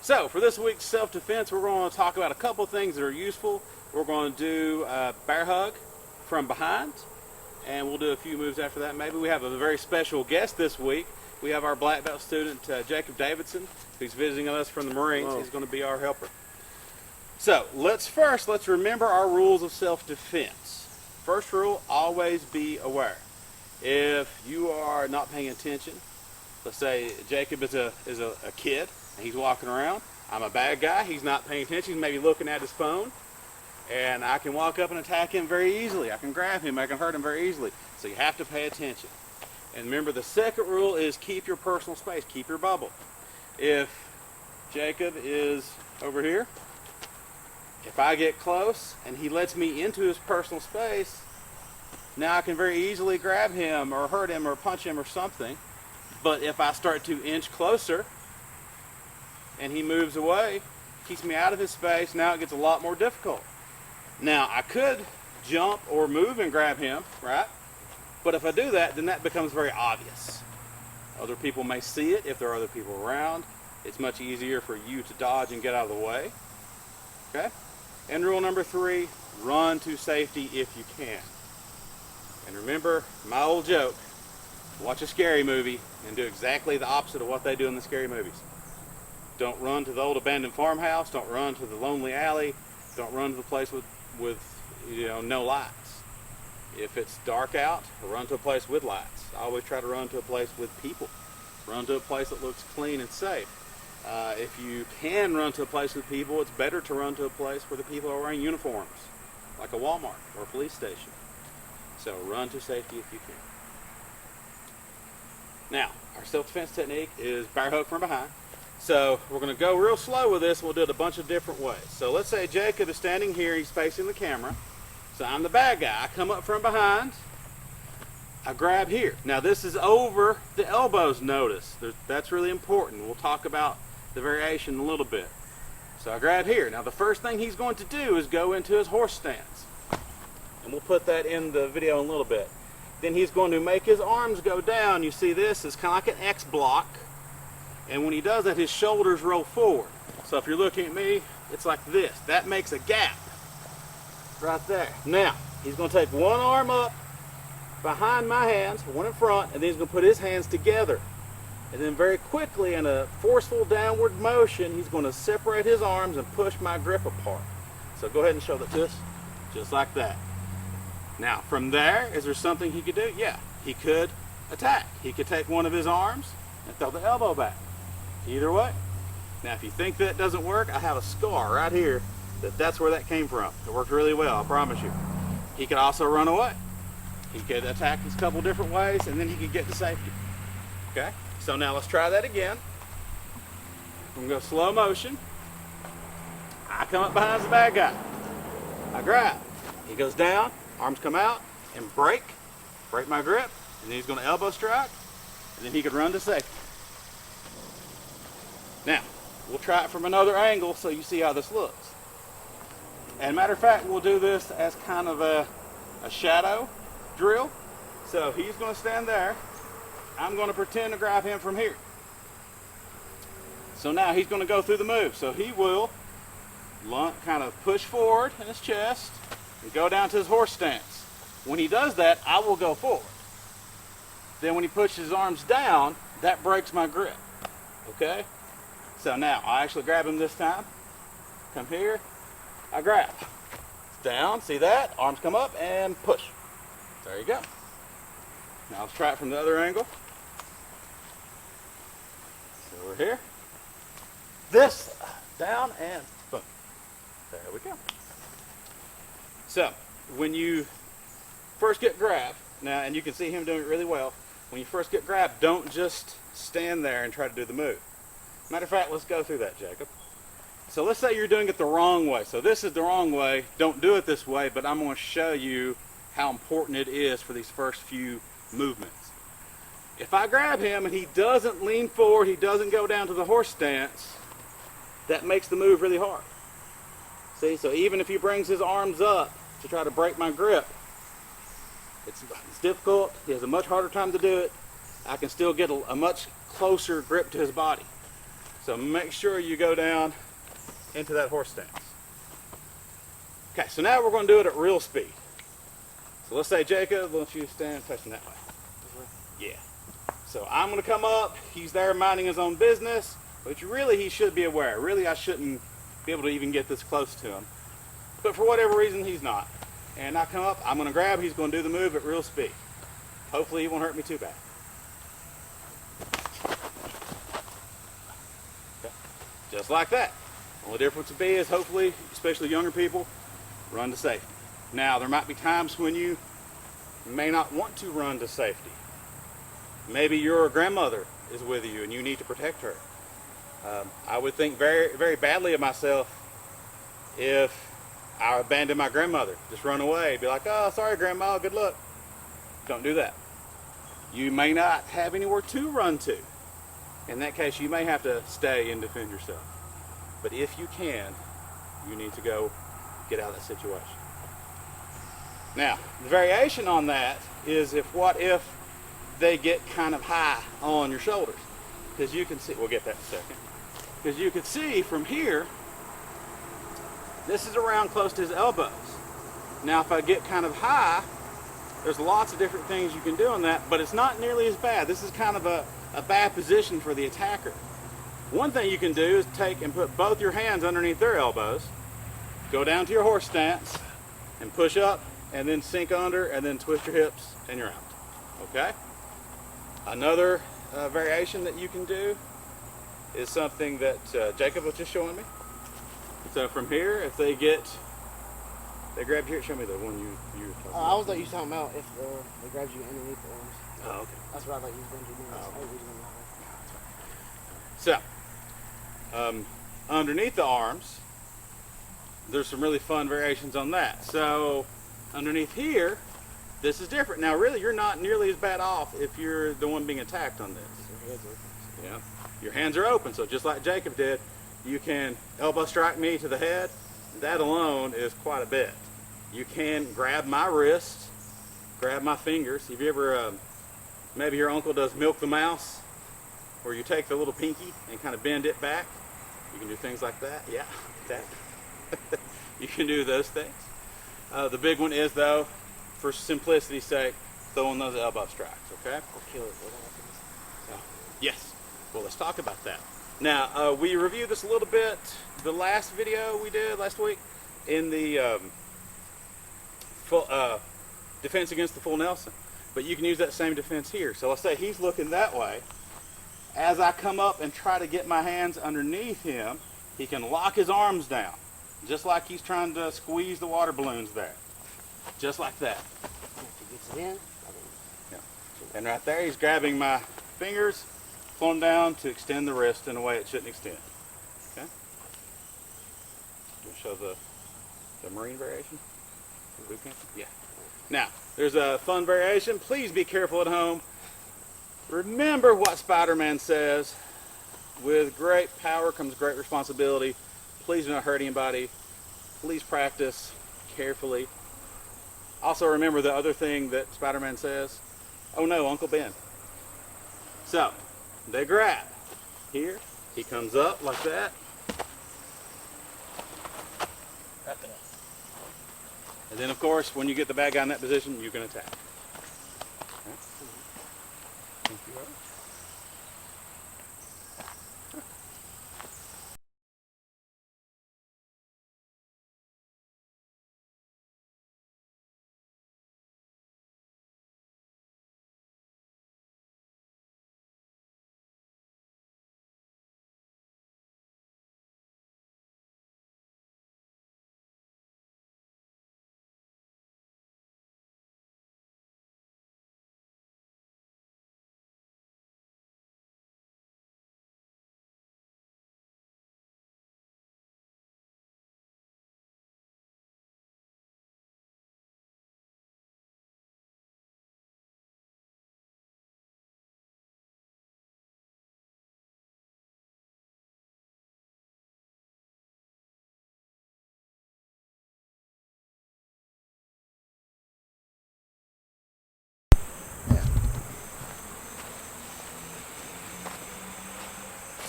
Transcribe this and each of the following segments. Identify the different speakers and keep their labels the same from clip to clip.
Speaker 1: So for this week's self-defense, we're going to talk about a couple of things that are useful. We're going to do a bear hug from behind, and we'll do a few moves after that. Maybe we have a very special guest this week. We have our black belt student, Jacob Davidson, who's visiting us from the Marines.
Speaker 2: Hello.
Speaker 1: He's going to be our helper. So let's remember our rules of self-defense. First rule, always be aware. If you are not paying attention, let's say Jacob is a kid and he's walking around. I'm a bad guy. He's not paying attention. He's maybe looking at his phone, and I can walk up and attack him very easily. I can grab him. I can hurt him very easily. So you have to pay attention. And remember, the second rule is keep your personal space. Keep your bubble. If Jacob is over here, if I get close and he lets me into his personal space, now I can very easily grab him or hurt him or punch him or something. But if I start to inch closer and he moves away, keeps me out of his space, now it gets a lot more difficult. Now I could jump or move and grab him, right? But if I do that, then that becomes very obvious. Other people may see it if there are other people around. It's much easier for you to dodge and get out of the way. Okay? And rule number 3, run to safety if you can. And remember my old joke, watch a scary movie and do exactly the opposite of what they do in the scary movies. Don't run to the old abandoned farmhouse. Don't run to the lonely alley. Don't run to the place with no lights. If it's dark out, run to a place with lights. I always try to run to a place with people. Run to a place that looks clean and safe. If you can run to a place with people, it's better to run to a place where the people are wearing uniforms, like a Walmart or a police station. So run to safety if you can. Now, our self-defense technique is bear hug from behind. So we're going to go real slow with this, and we'll do it a bunch of different ways. So let's say Jacob is standing here, he's facing the camera. So I'm the bad guy. I come up from behind, I grab here. Now this is over the elbows, notice. That's really important. We'll talk about the variation in a little bit. So I grab here. Now the first thing he's going to do is go into his horse stance. And we'll put that in the video in a little bit. Then he's going to make his arms go down. You see this is kind of like an X block. And when he does that, his shoulders roll forward. So if you're looking at me, it's like this. That makes a gap right there. Now, he's going to take one arm up behind my hands, one in front, and then he's going to put his hands together. And then very quickly, in a forceful downward motion, he's going to separate his arms and push my grip apart. So go ahead and show this, just like that. Now, from there, is there something he could do? Yeah, he could attack. He could take one of his arms and throw the elbow back. Either way. Now, if you think that doesn't work, I have a scar right here that's where that came from. It worked really well, I promise you. He could also run away. He could attack us a couple different ways, and then he could get to safety. Okay? So now let's try that again. I'm going to go slow motion. I come up behind the bad guy. I grab. He goes down, arms come out, and break my grip, and then he's going to elbow strike, and then he could run to safety. Now, we'll try it from another angle so you see how this looks. And matter of fact, we'll do this as kind of a shadow drill. So he's going to stand there. I'm going to pretend to grab him from here. So now he's going to go through the move. So he will kind of push forward in his chest and go down to his horse stance. When he does that, I will go forward. Then when he pushes his arms down, that breaks my grip. Okay? So now, I actually grab him this time. Come here. I grab. Down, see that? Arms come up and push. There you go. Now let's try it from the other angle. So we're here. This, down and boom. There we go. So, when you first get grabbed, now, and you can see him doing it really well, when you first get grabbed, don't just stand there and try to do the move. Matter of fact, let's go through that, Jacob. So let's say you're doing it the wrong way. So this is the wrong way. Don't do it this way, but I'm going to show you how important it is for these first few movements. If I grab him and he doesn't lean forward, he doesn't go down to the horse stance, that makes the move really hard. See, so even if he brings his arms up to try to break my grip, it's difficult. He has a much harder time to do it. I can still get a much closer grip to his body. So make sure you go down into that horse stance. Okay, so now we're going to do it at real speed. So let's say, Jacob, why don't you stand facing that way? Yeah. So I'm going to come up. He's there minding his own business, which really he should be aware. Really, I shouldn't be able to even get this close to him. But for whatever reason, he's not. And I come up, I'm going to grab, he's going to do the move at real speed. Hopefully he won't hurt me too bad. Okay. Just like that. Only difference would be is hopefully, especially younger people, run to safety. Now, there might be times when you may not want to run to safety. Maybe your grandmother is with you and you need to protect her. I would think very, very badly of myself if I abandoned my grandmother, just run away, be like, oh, sorry, Grandma, good luck. Don't do that. You may not have anywhere to run to. In that case, you may have to stay and defend yourself. But if you can, you need to go get out of that situation. Now, the variation on that is what if they get kind of high on your shoulders? Because you can see, we'll get that in a second. Because you can see from here, this is around close to his elbows. Now, if I get kind of high, there's lots of different things you can do on that, but it's not nearly as bad. This is kind of a bad position for the attacker. One thing you can do is take and put both your hands underneath their elbows, go down to your horse stance, and push up, and then sink under, and then twist your hips, and you're out. Okay? Another variation that you can do is something that Jacob was just showing me. So from here, if they grab here, show me the one you were talking about.
Speaker 2: I was like you talking about if they grabbed you underneath the arms.
Speaker 1: Oh, okay.
Speaker 2: That's what I thought you was going to do.
Speaker 1: So, underneath the arms, there's some really fun variations on that. So, underneath here, this is different. Now, really, you're not nearly as bad off if you're the one being attacked on this. Yeah, your hands are open, so just like Jacob did, you can elbow strike me to the head. That alone is quite a bit. You can grab my wrist, grab my fingers. Have you ever, maybe your uncle does milk the mouse, where you take the little pinky and kind of bend it back? You can do things like that. Yeah, that. You can do those things. The big one is, though, for simplicity's sake, throwing those elbow strikes, okay?
Speaker 2: I'll kill it.
Speaker 1: Yes. Well, let's talk about that. Now, we reviewed this a little bit, the last video we did last week, in the defense against the full Nelson. But you can use that same defense here. So let's say he's looking that way. As I come up and try to get my hands underneath him, he can lock his arms down, just like he's trying to squeeze the water balloons there. Just like that.
Speaker 2: If he gets it in,
Speaker 1: Yeah. And right there, he's grabbing my fingers, pulling down to extend the wrist in a way it shouldn't extend. Okay? We'll show the Marine variation. Boot camp? Yeah. Now, there's a fun variation. Please be careful at home. Remember what Spider-Man says. With great power comes great responsibility. Please do not hurt anybody. Please practice carefully. Also remember the other thing that Spider-Man says. Oh no, Uncle Ben. So, they grab. Here, he comes up like that. Right there. And then of course, when you get the bad guy in that position, you can attack. Okay. Thank you.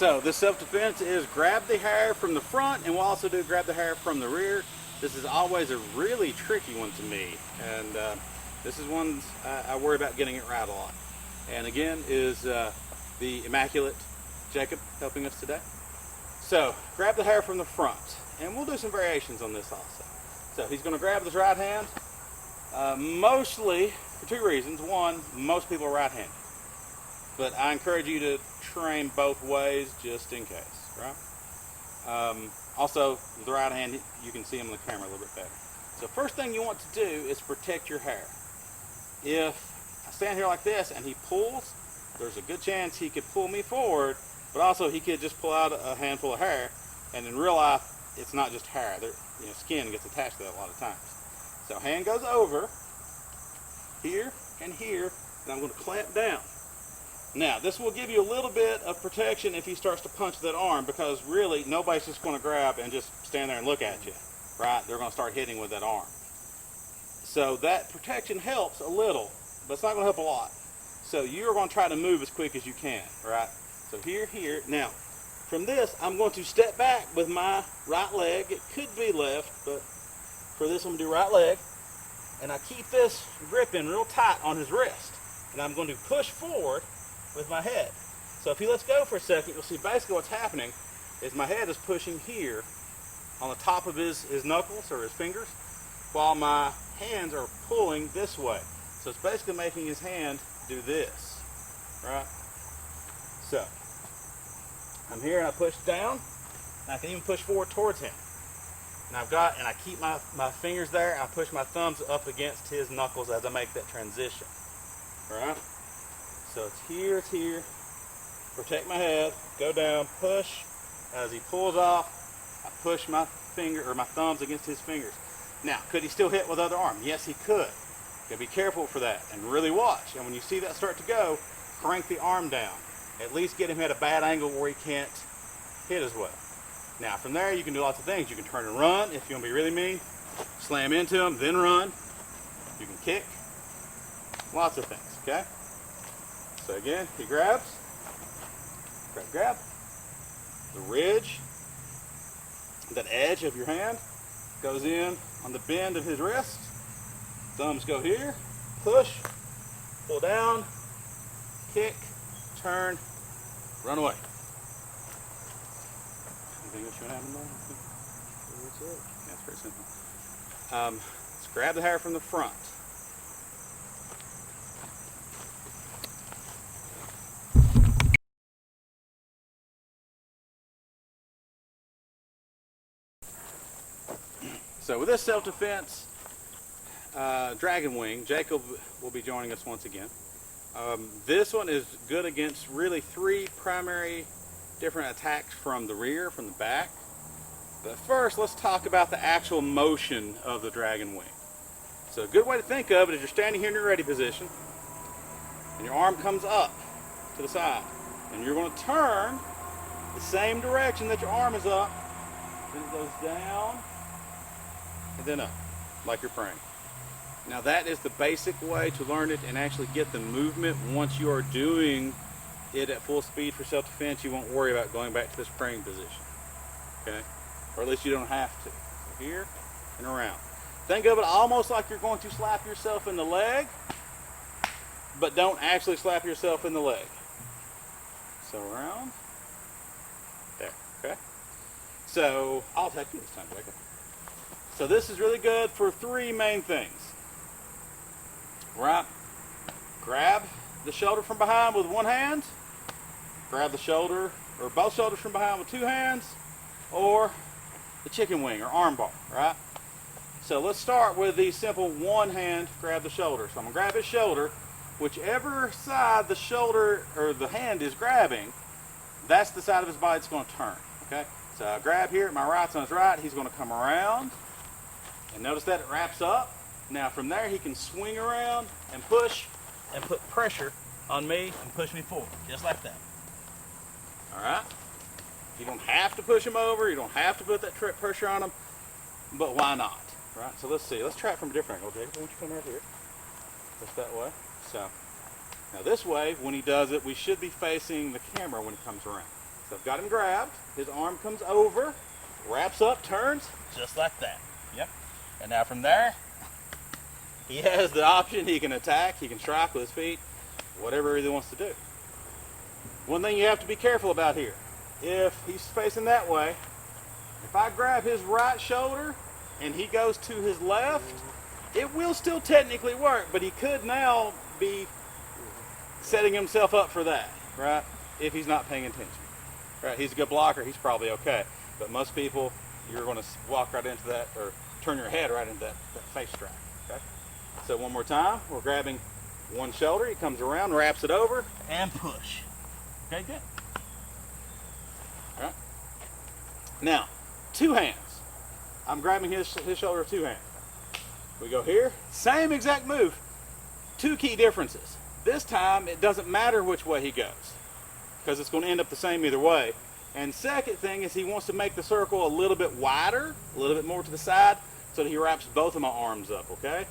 Speaker 1: So this self-defense is grab the hair from the front, and we'll also do grab the hair from the rear. This is always a really tricky one to me, and this is one I worry about getting it right a lot. And again is the immaculate Jacob helping us today. So grab the hair from the front, and we'll do some variations on this also. So he's going to grab his right hand, mostly for two reasons. One, most people are right-handed, but I encourage you to train both ways just in case, right? Also, with the right hand, you can see him on the camera a little bit better. So first thing you want to do is protect your hair. If I stand here like this and he pulls, there's a good chance he could pull me forward, but also he could just pull out a handful of hair, and in real life, it's not just hair. Skin gets attached to that a lot of times. So hand goes over, here and here, and I'm going to clamp down. Now, this will give you a little bit of protection if he starts to punch that arm, because really, nobody's just going to grab and just stand there and look at you, right? They're going to start hitting with that arm. So that protection helps a little, but it's not going to help a lot. So you're going to try to move as quick as you can, right? So here. Now, from this, I'm going to step back with my right leg. It could be left, but for this, I'm going to do right leg. And I keep this gripping real tight on his wrist. And I'm going to push forward with my head. So if he lets go for a second, you'll see basically what's happening is my head is pushing here on the top of his knuckles or his fingers, while my hands are pulling this way. So it's basically making his hand do this, right? So I'm here and I push down, and I can even push forward towards him. And I keep my fingers there, and I push my thumbs up against his knuckles as I make that transition, right? So it's here, protect my head, go down, push. As he pulls off, I push my thumbs against his fingers. Now, could he still hit with the other arm? Yes, he could. You gotta be careful for that and really watch. And when you see that start to go, crank the arm down. At least get him at a bad angle where he can't hit as well. Now, from there, you can do lots of things. You can turn and run if you want to be really mean. Slam into him, then run. You can kick. Lots of things, okay? So again, he grabs, grab. The ridge, that edge of your hand goes in on the bend of his wrist. Thumbs go here, push, pull down, kick, turn, run away. Anything else you want to have in there?
Speaker 2: That's it.
Speaker 1: Yeah, it's pretty simple. Let's grab the hair from the front. So with this self-defense dragon wing, Jacob will be joining us once again. This one is good against really three primary different attacks from the rear, from the back. But first, let's talk about the actual motion of the dragon wing. So a good way to think of it is you're standing here in your ready position, and your arm comes up to the side. And you're going to turn the same direction that your arm is up, then it goes down, and then up, like you're praying. Now that is the basic way to learn it and actually get the movement. Once you are doing it at full speed for self-defense, you won't worry about going back to this praying position, okay? Or at least you don't have to. So here and around. Think of it almost like you're going to slap yourself in the leg, but don't actually slap yourself in the leg. So around, there, okay? So I'll take you this time, Jacob. So this is really good for three main things. Right? Grab the shoulder from behind with one hand, grab the shoulder or both shoulders from behind with two hands, or the chicken wing or arm bar, right? So let's start with the simple one hand grab the shoulder. So I'm gonna grab his shoulder, whichever side the shoulder or the hand is grabbing, that's the side of his body that's gonna turn, okay? So I grab here, my right's on his right, he's gonna come around, and notice that it wraps up. Now from there he can swing around and push and put pressure on me and push me forward, just like that. All right? You don't have to push him over, you don't have to put that pressure on him, but why not? Right? So let's see, let's try it from a different angle. Jacob, why don't you come over here? Just that way. So now this way, when he does it, we should be facing the camera when he comes around. So I've got him grabbed. His arm comes over, wraps up, turns, just like that. Yep. And now from there, he has the option. He can attack, he can strike with his feet, whatever he wants to do. One thing you have to be careful about here, if he's facing that way, if I grab his right shoulder and he goes to his left, it will still technically work, but he could now be setting himself up for that, right? If he's not paying attention. Right, he's a good blocker, he's probably okay. But most people, you're going to walk right into that, or turn your head right into that face strike, okay? So one more time, we're grabbing one shoulder, he comes around, wraps it over, and push. Okay, good. All right. Now, two hands. I'm grabbing his shoulder with two hands. We go here, same exact move. Two key differences. This time, it doesn't matter which way he goes, because it's going to end up the same either way. And second thing is he wants to make the circle a little bit wider, a little bit more to the side, so that he wraps both of my arms up, okay?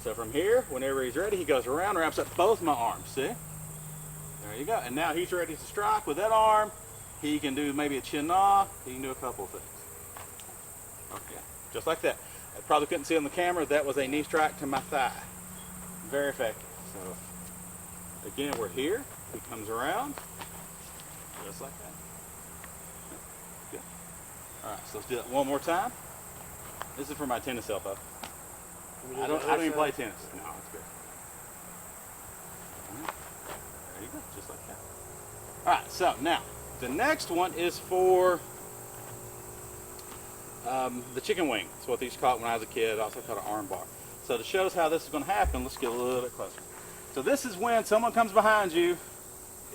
Speaker 1: So from here, whenever he's ready, he goes around, wraps up both my arms, see? There you go. And now he's ready to strike with that arm. He can do maybe a chin na, he can do a couple of things. Okay, just like that. I probably couldn't see on the camera, that was a knee strike to my thigh. Very effective. So again, we're here, he comes around, just like that. Good. All right, so let's do that one more time. This is for my tennis elbow. I don't even play tennis. No, it's good. There you go, just like that. All right, so now the next one is for the chicken wing. That's what they used to call it when I was a kid. I also called it an arm bar. So to show us how this is going to happen, let's get a little bit closer. So this is when someone comes behind you,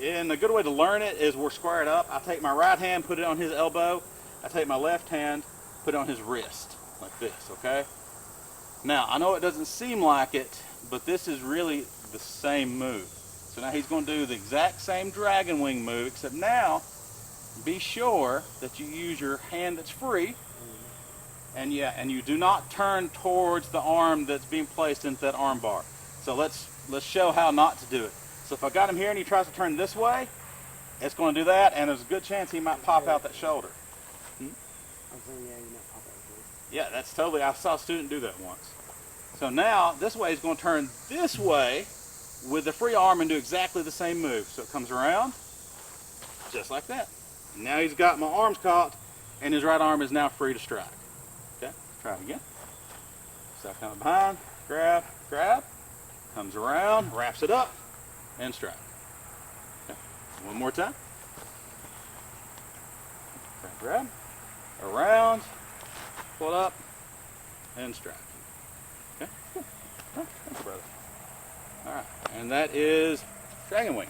Speaker 1: and a good way to learn it is we're squared up. I take my right hand, put it on his elbow. I take my left hand, put it on his wrist, like this, okay? Now, I know it doesn't seem like it, but this is really the same move. So now he's going to do the exact same dragon wing move, except now, be sure that you use your hand that's free, and you do not turn towards the arm that's being placed into that arm bar. So let's show how not to do it. So if I got him here and he tries to turn this way, it's going to do that, and there's a good chance he might pop out that shoulder. Yeah, that's totally, I saw a student do that once. So now, this way he's going to turn this way with the free arm and do exactly the same move. So it comes around, just like that. Now he's got my arms caught, and his right arm is now free to strike. Okay, try it again. So coming behind, grab, comes around, wraps it up, and strike. Okay. One more time. Grab, around, pull up, and strike. Okay, good. Thanks, brother. All right, and that is dragon wing.